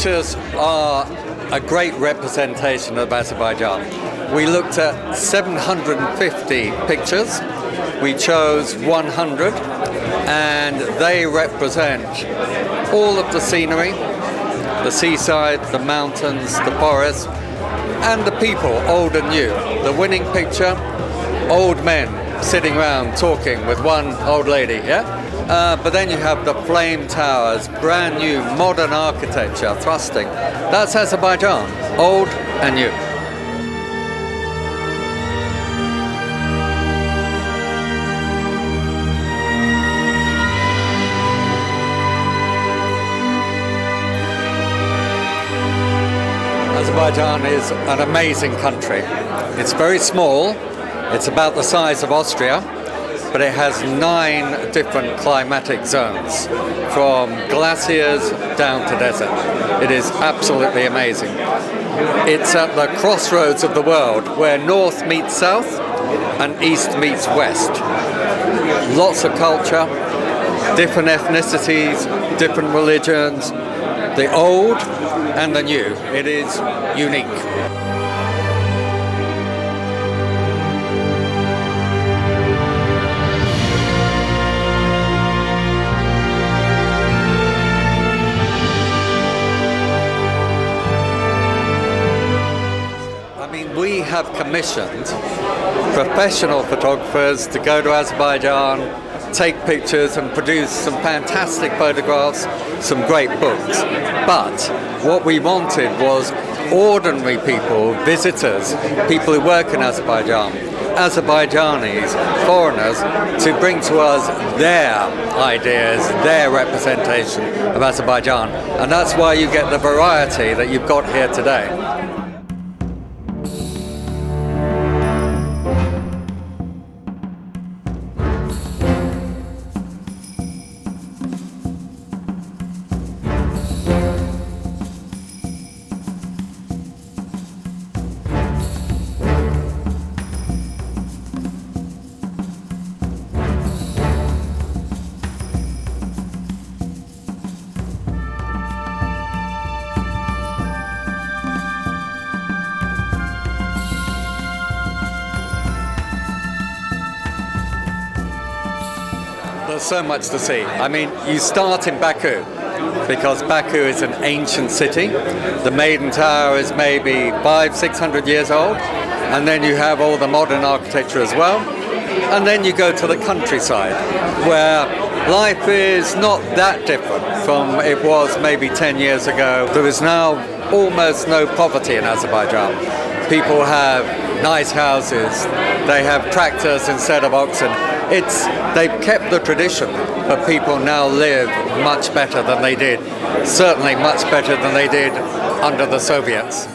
pictures are a great representation of Azerbaijan. We looked at 750 pictures. We chose 100, and they represent all of the scenery, the seaside, the mountains, the forests, and the people, old and new. The winning picture, old men sitting around talking with one old lady, but then you have the flame towers, brand new modern architecture thrusting. That's Azerbaijan, old and new. Azerbaijan is an amazing country. It's very small. It's about the size of Austria, but it has 9 different climatic zones, from glaciers down to desert. It is absolutely amazing. It's at the crossroads of the world, where north meets south and east meets west. Lots of culture, different ethnicities, different religions, the old and the new. It is unique. We have commissioned professional photographers to go to Azerbaijan, take pictures and produce some fantastic photographs, some great books. But what we wanted was ordinary people, visitors, people who work in Azerbaijan, Azerbaijanis, foreigners, to bring to us their ideas, their representation of Azerbaijan. And that's why you get the variety that you've got here today. There's so much to see. I mean, you start in Baku, because Baku is an ancient city. The Maiden Tower is maybe 500-600 years old, and then you have all the modern architecture as well. And then you go to the countryside, where life is not that different from it was maybe 10 years ago. There is now almost no poverty in Azerbaijan. People have nice houses, they have tractors instead of oxen. They've kept the tradition, but people now live much better than they did, certainly much better than they did under the Soviets.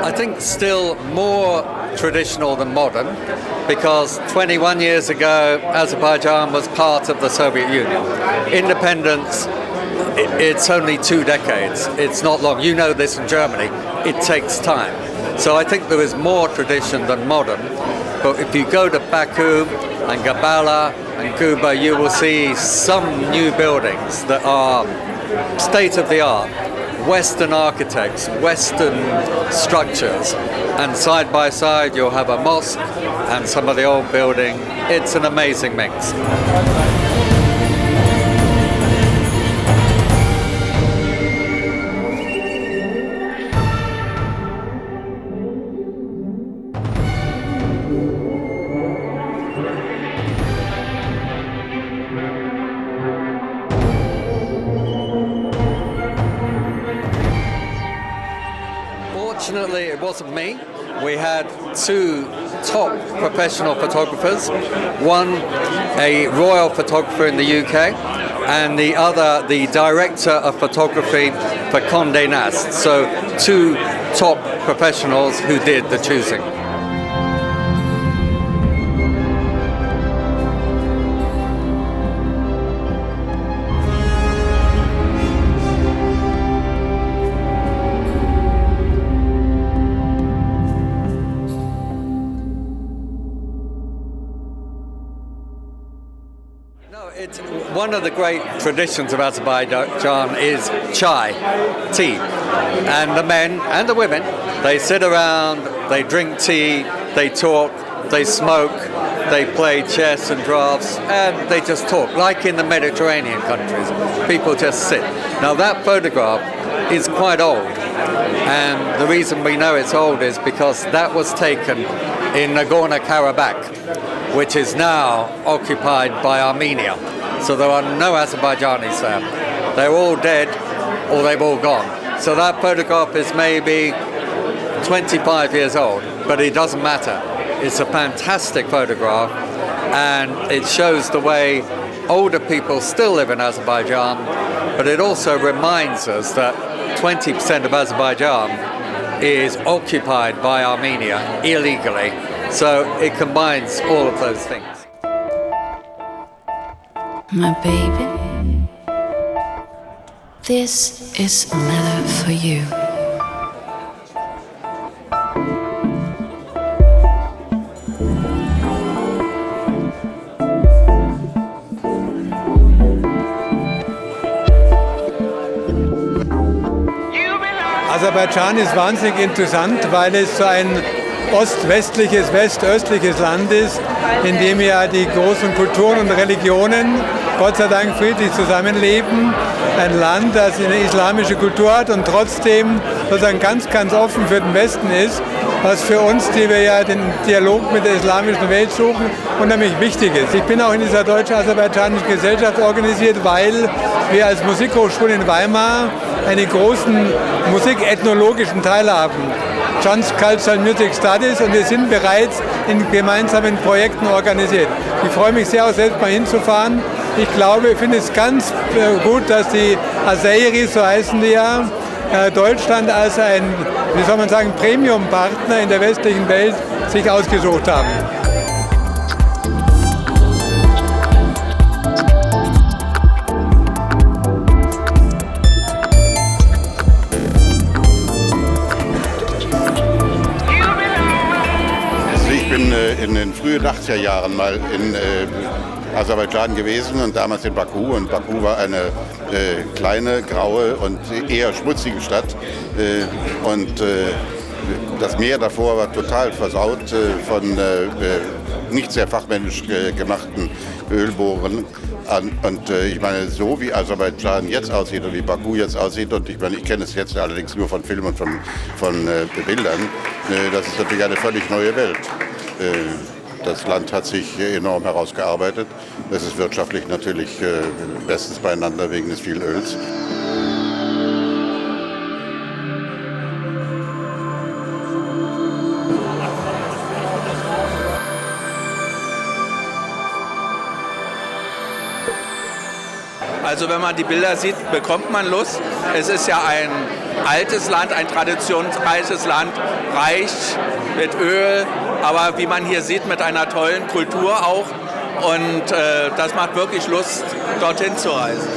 I think still more traditional than modern, because 21 years ago Azerbaijan was part of the Soviet Union. Independence, it's only 2 decades. It's not long. You know this in Germany. It takes time. So I think there is more tradition than modern. But if you go to Baku and Gabala and Kuba, you will see some new buildings that are state-of-the-art. Western architects, Western structures, and side by side you'll have a mosque and some of the old building. It's an amazing mix. Fortunately, it wasn't me. We had two top professional photographers, one a royal photographer in the UK, and the other the director of photography for Condé Nast. So two top professionals who did the choosing. It's one of the great traditions of Azerbaijan is chai, tea. And the men and the women, they sit around, they drink tea, they talk, they smoke, they play chess and drafts, and they just talk, like in the Mediterranean countries. People just sit. Now that photograph is quite old, and the reason we know it's old is because that was taken in Nagorno-Karabakh, which is now occupied by Armenia. So there are no Azerbaijanis there. They're all dead or they've all gone. So that photograph is maybe 25 years old, but it doesn't matter. It's a fantastic photograph, and it shows the way older people still live in Azerbaijan, but it also reminds us that 20% of Azerbaijan is occupied by Armenia illegally. So it combines all of those things. My baby, this is a letter for you. Aserbaidschan ist wahnsinnig interessant, weil es so ein ost-westliches, west-östliches Land ist, in dem ja die großen Kulturen und Religionen Gott sei Dank friedlich zusammenleben. Ein Land, das eine islamische Kultur hat und trotzdem sozusagen ganz, ganz offen für den Westen ist, was für uns, die wir ja den Dialog mit der islamischen Welt suchen, unheimlich wichtig ist. Ich bin auch in dieser deutsch-aserbaidschanischen Gesellschaft organisiert, weil wir als Musikhochschule in Weimar einen großen musikethnologischen Teil haben. Trans-Cultural Music Studies, und wir sind bereits in gemeinsamen Projekten organisiert. Ich freue mich sehr, auch selbst mal hinzufahren. Ich finde es ganz gut, dass die Azeri, so heißen die ja, Deutschland als ein, wie soll man sagen, Premium-Partner in der westlichen Welt sich ausgesucht haben. In den frühen 80er Jahren mal in Aserbaidschan gewesen und damals in Baku. Und Baku war eine kleine, graue und eher schmutzige Stadt. Das Meer davor war total versaut von nicht sehr fachmännisch gemachten Ölbohren. Und ich meine, so wie Aserbaidschan jetzt aussieht und wie Baku jetzt aussieht, und ich meine, ich kenne es jetzt allerdings nur von Filmen und von Bildern, das ist natürlich eine völlig neue Welt. Das Land hat sich enorm herausgearbeitet. Es ist wirtschaftlich natürlich bestens beieinander wegen des vielen Öls. Also wenn man die Bilder sieht, bekommt man Lust. Es ist ja ein altes Land, ein traditionsreiches Land, reich mit Öl, aber wie man hier sieht, mit einer tollen Kultur auch. Und das macht wirklich Lust, dorthin zu reisen.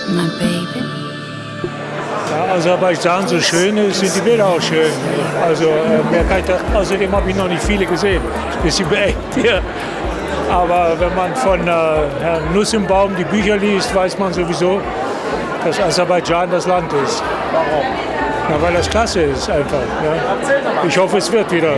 My baby. Ja, Aserbaidschan so schön ist, sind die Bilder auch schön. Also außerdem habe ich noch nicht viele gesehen. Ein bisschen beägt hier. Aber wenn man von Herrn Nussimbaum die Bücher liest, weiß man sowieso, dass Aserbaidschan das Land ist. Warum? Na, weil das klasse ist einfach. Ja. Ich hoffe, es wird wieder.